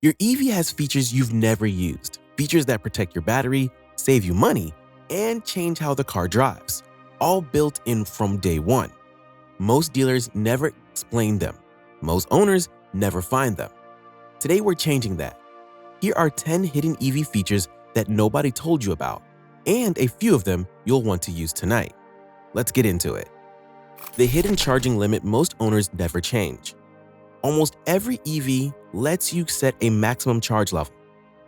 Your EV has features you've never used, features that protect your battery, save you money, and change how the car drives, all built in from day one. Most dealers never explain them. Most owners never find them. Today we're changing that. Here are 10 hidden EV features that nobody told you about, and a few of them you'll want to use tonight. Let's get into it. The hidden charging limit most owners never change. Almost every EV lets you set a maximum charge level,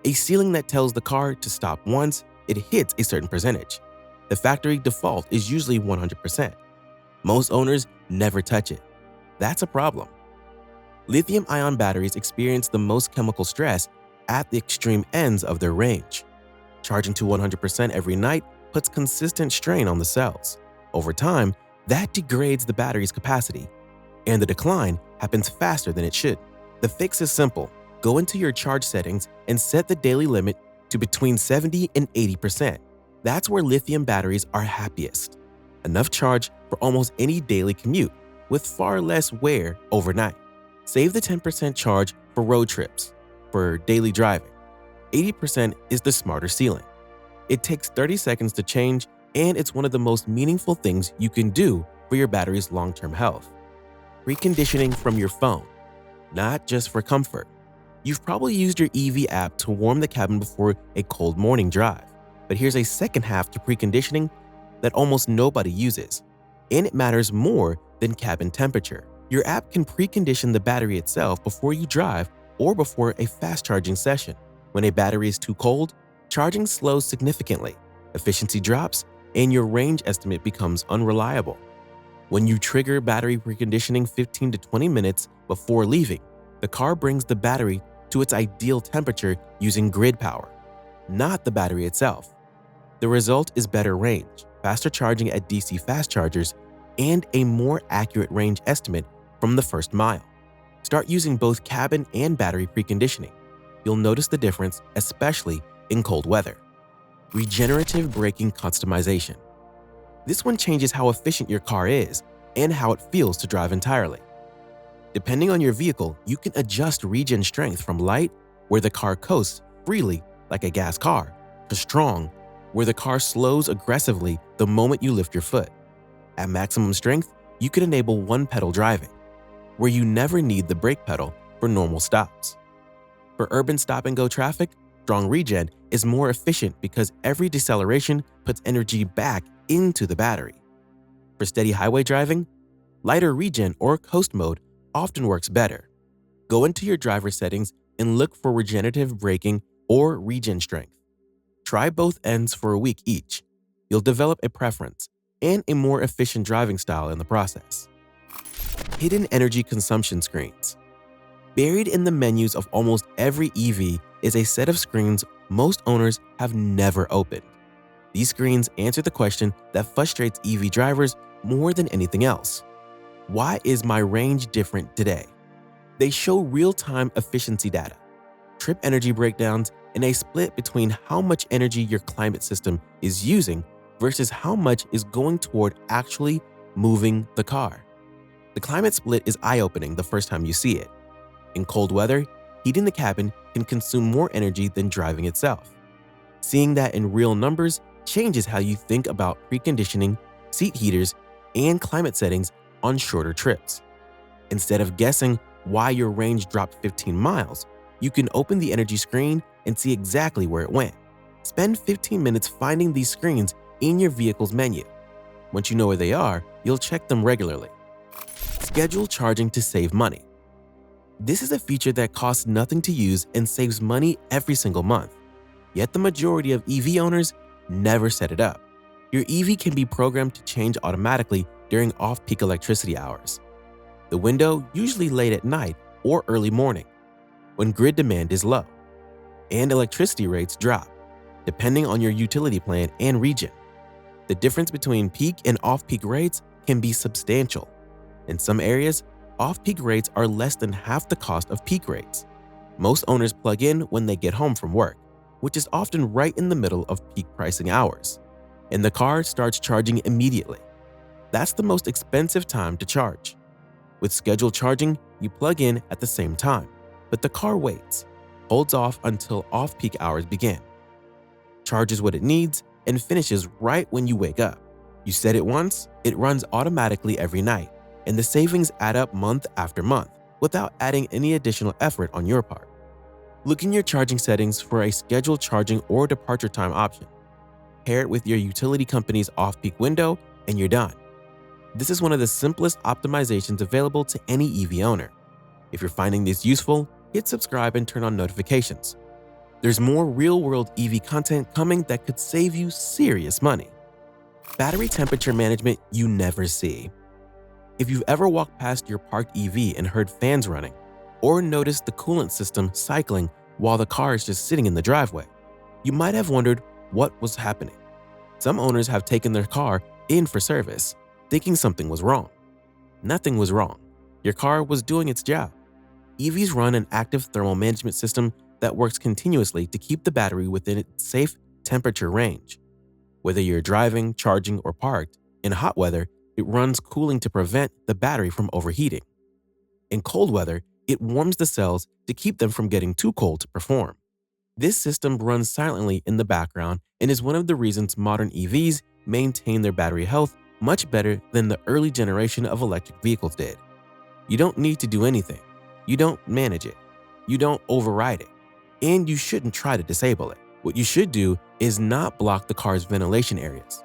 a ceiling that tells the car to stop once it hits a certain percentage. The factory default is usually 100%. Most owners never touch it. That's a problem. Lithium-ion batteries experience the most chemical stress at the extreme ends of their range. Charging to 100% every night puts consistent strain on the cells. Over time, that degrades the battery's capacity, and the decline happens faster than it should. The fix is simple. Go into your charge settings and set the daily limit to between 70 and 80%. That's where lithium batteries are happiest. Enough charge for almost any daily commute, with far less wear overnight. Save the 10% charge for road trips. For daily driving, 80% is the smarter ceiling. It takes 30 seconds to change, and it's one of the most meaningful things you can do for your battery's long-term health. Preconditioning from your phone, not just for comfort. You've probably used your EV app to warm the cabin before a cold morning drive, but here's a second half to preconditioning that almost nobody uses, and it matters more than cabin temperature. Your app can precondition the battery itself before you drive or before a fast charging session. When a battery is too cold, charging slows significantly, efficiency drops, and your range estimate becomes unreliable. When you trigger battery preconditioning 15 to 20 minutes before leaving, the car brings the battery to its ideal temperature using grid power, not the battery itself. The result is better range, faster charging at DC fast chargers, and a more accurate range estimate from the first mile. Start using both cabin and battery preconditioning. You'll notice the difference, especially in cold weather. Regenerative braking customization. This one changes how efficient your car is and how it feels to drive entirely. Depending on your vehicle, you can adjust regen strength from light, where the car coasts freely like a gas car, to strong, where the car slows aggressively the moment you lift your foot. At maximum strength, you can enable one-pedal driving, where you never need the brake pedal for normal stops. For urban stop-and-go traffic, strong regen is more efficient because every deceleration puts energy back into the battery. For steady highway driving, lighter regen or coast mode often works better. Go into your driver settings and look for regenerative braking or regen strength. Try both ends for a week each. You'll develop a preference and a more efficient driving style in the process. Hidden energy consumption screens. Buried in the menus of almost every EV is a set of screens most owners have never opened. These screens answer the question that frustrates EV drivers more than anything else. Why is my range different today? They show real-time efficiency data, trip energy breakdowns, and a split between how much energy your climate system is using versus how much is going toward actually moving the car. The climate split is eye-opening the first time you see it. In cold weather, heating the cabin can consume more energy than driving itself. Seeing that in real numbers changes how you think about preconditioning, seat heaters, and climate settings on shorter trips. Instead of guessing why your range dropped 15 miles, you can open the energy screen and see exactly where it went. Spend 15 minutes finding these screens in your vehicle's menu. Once you know where they are, you'll check them regularly. Schedule charging to save money. This is a feature that costs nothing to use and saves money every single month. Yet the majority of EV owners never set it up. Your EV can be programmed to change automatically during off-peak electricity hours. The window usually late at night or early morning, when grid demand is low, and electricity rates drop, depending on your utility plan and region. The difference between peak and off-peak rates can be substantial. In some areas, off-peak rates are less than half the cost of peak rates. Most owners plug in when they get home from work, which is often right in the middle of peak pricing hours, and the car starts charging immediately. That's the most expensive time to charge. With scheduled charging, you plug in at the same time, but the car waits. holds off until off-peak hours begin, charges what it needs, and finishes right when you wake up. You set it once, it runs automatically every night, and the savings add up month after month without adding any additional effort on your part. Look in your charging settings for a scheduled charging or departure time option. Pair it with your utility company's off-peak window, and you're done. This is one of the simplest optimizations available to any EV owner. If you're finding this useful, hit subscribe and turn on notifications. There's more real-world EV content coming that could save you serious money. Battery temperature management you never see. If you've ever walked past your parked EV and heard fans running, or noticed the coolant system cycling while the car is just sitting in the driveway, you might have wondered what was happening. Some owners have taken their car in for service, thinking something was wrong. Nothing was wrong. Your car was doing its job. EVs run an active thermal management system that works continuously to keep the battery within its safe temperature range. Whether you're driving, charging, or parked, in hot weather, it runs cooling to prevent the battery from overheating. In cold weather, it warms the cells to keep them from getting too cold to perform. This system runs silently in the background and is one of the reasons modern EVs maintain their battery health much better than the early generation of electric vehicles did. You don't need to do anything. You don't manage it. You don't override it. And you shouldn't try to disable it. What you should do is not block the car's ventilation areas.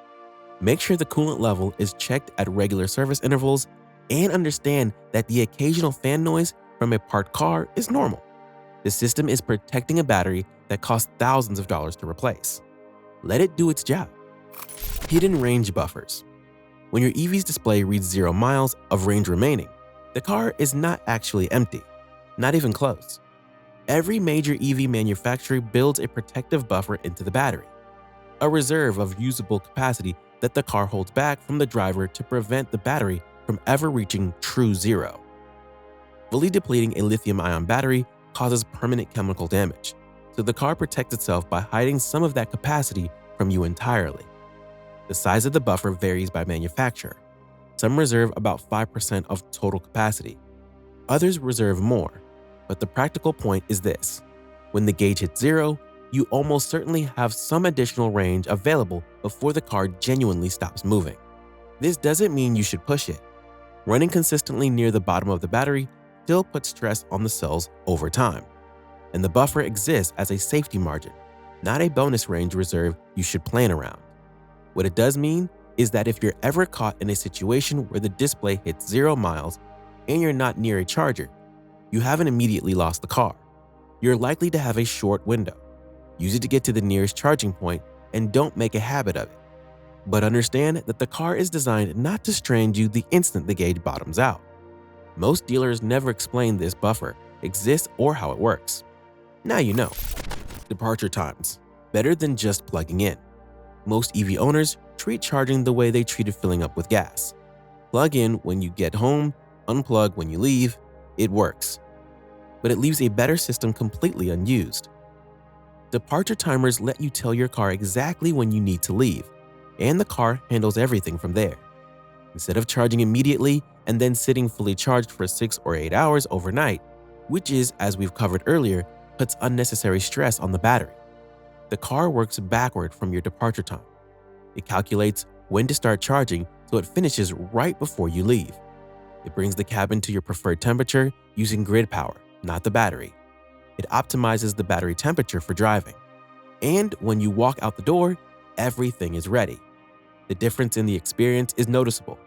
Make sure the coolant level is checked at regular service intervals and understand that the occasional fan noise from a parked car is normal. The system is protecting a battery that costs thousands of dollars to replace. Let it do its job. Hidden range buffers. When your EV's display reads 0 miles of range remaining, the car is not actually empty, not even close. Every major EV manufacturer builds a protective buffer into the battery, a reserve of usable capacity that the car holds back from the driver to prevent the battery from ever reaching true zero. Fully depleting a lithium-ion battery causes permanent chemical damage, so the car protects itself by hiding some of that capacity from you entirely. The size of the buffer varies by manufacturer. Some reserve about 5% of total capacity. Others reserve more, but the practical point is this: when the gauge hits zero, you almost certainly have some additional range available before the car genuinely stops moving. This doesn't mean you should push it. Running consistently near the bottom of the battery still puts stress on the cells over time, and the buffer exists as a safety margin, not a bonus range reserve you should plan around. What it does mean is that if you're ever caught in a situation where the display hits 0 miles and you're not near a charger, you haven't immediately lost the car. You're likely to have a short window. Use it to get to the nearest charging point and don't make a habit of it. But understand that the car is designed not to strand you the instant the gauge bottoms out. Most dealers never explain this buffer exists or how it works. Now you know. Departure times. Better than just plugging in. Most EV owners treat charging the way they treated filling up with gas. Plug in when you get home, unplug when you leave. It works. But it leaves a better system completely unused. Departure timers let you tell your car exactly when you need to leave, and the car handles everything from there. Instead of charging immediately and then sitting fully charged for 6 or 8 hours overnight, which is, as we've covered earlier, puts unnecessary stress on the battery. The car works backward from your departure time. It calculates when to start charging so it finishes right before you leave. It brings the cabin to your preferred temperature using grid power, not the battery. It optimizes the battery temperature for driving. And when you walk out the door, everything is ready. The difference in the experience is noticeable.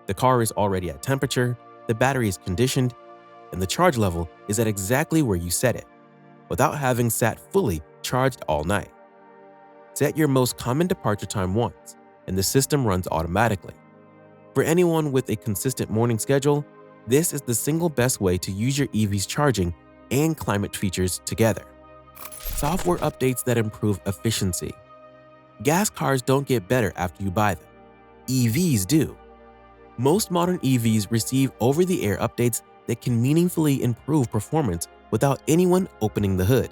The car is already at temperature, the battery is conditioned, and the charge level is at exactly where you set it, without having sat fully charged all night. Set your most common departure time once, and the system runs automatically. For anyone with a consistent morning schedule, this is the single best way to use your EV's charging and climate features together. Software updates that improve efficiency. Gas cars don't get better after you buy them. EVs do. Most modern EVs receive over-the-air updates that can meaningfully improve performance without anyone opening the hood.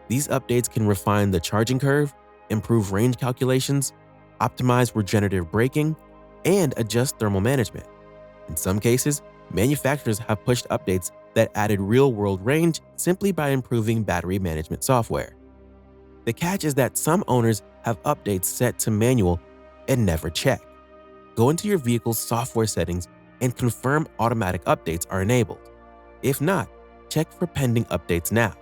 These updates can refine the charging curve, improve range calculations, optimize regenerative braking, and adjust thermal management. In some cases, manufacturers have pushed updates that added real-world range simply by improving battery management software. The catch is that some owners have updates set to manual and never check. Go into your vehicle's software settings and confirm automatic updates are enabled. If not, check for pending updates now.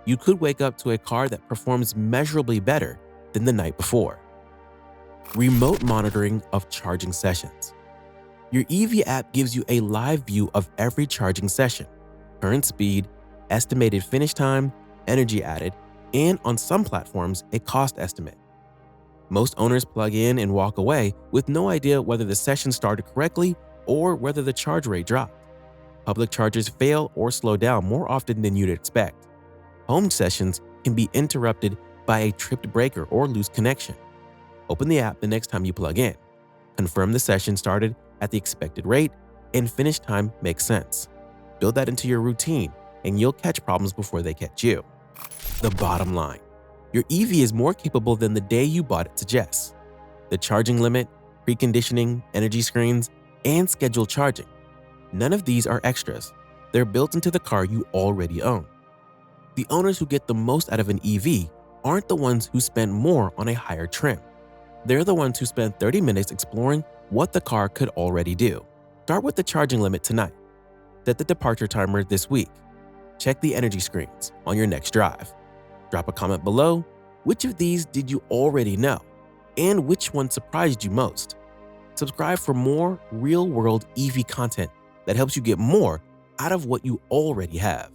You could wake up to a car that performs measurably better than the night before. Remote monitoring of charging sessions. Your EV app gives you a live view of every charging session, current speed, estimated finish time, energy added, and on some platforms, a cost estimate. Most owners plug in and walk away with no idea whether the session started correctly or whether the charge rate dropped. Public chargers fail or slow down more often than you'd expect. Home sessions can be interrupted by a tripped breaker or loose connection. Open the app the next time you plug in. Confirm the session started at the expected rate and finish time makes sense. Build that into your routine and you'll catch problems before they catch you. The bottom line: your EV is more capable than the day you bought it suggests. The charging limit, preconditioning, energy screens, and scheduled charging. None of these are extras. They're built into the car you already own. The owners who get the most out of an EV aren't the ones who spend more on a higher trim. They're the ones who spend 30 minutes exploring what the car could already do. Start with the charging limit tonight. Set the departure timer this week. Check the energy screens on your next drive. Drop a comment below. Which of these did you already know? And which one surprised you most? Subscribe for more real-world EV content that helps you get more out of what you already have.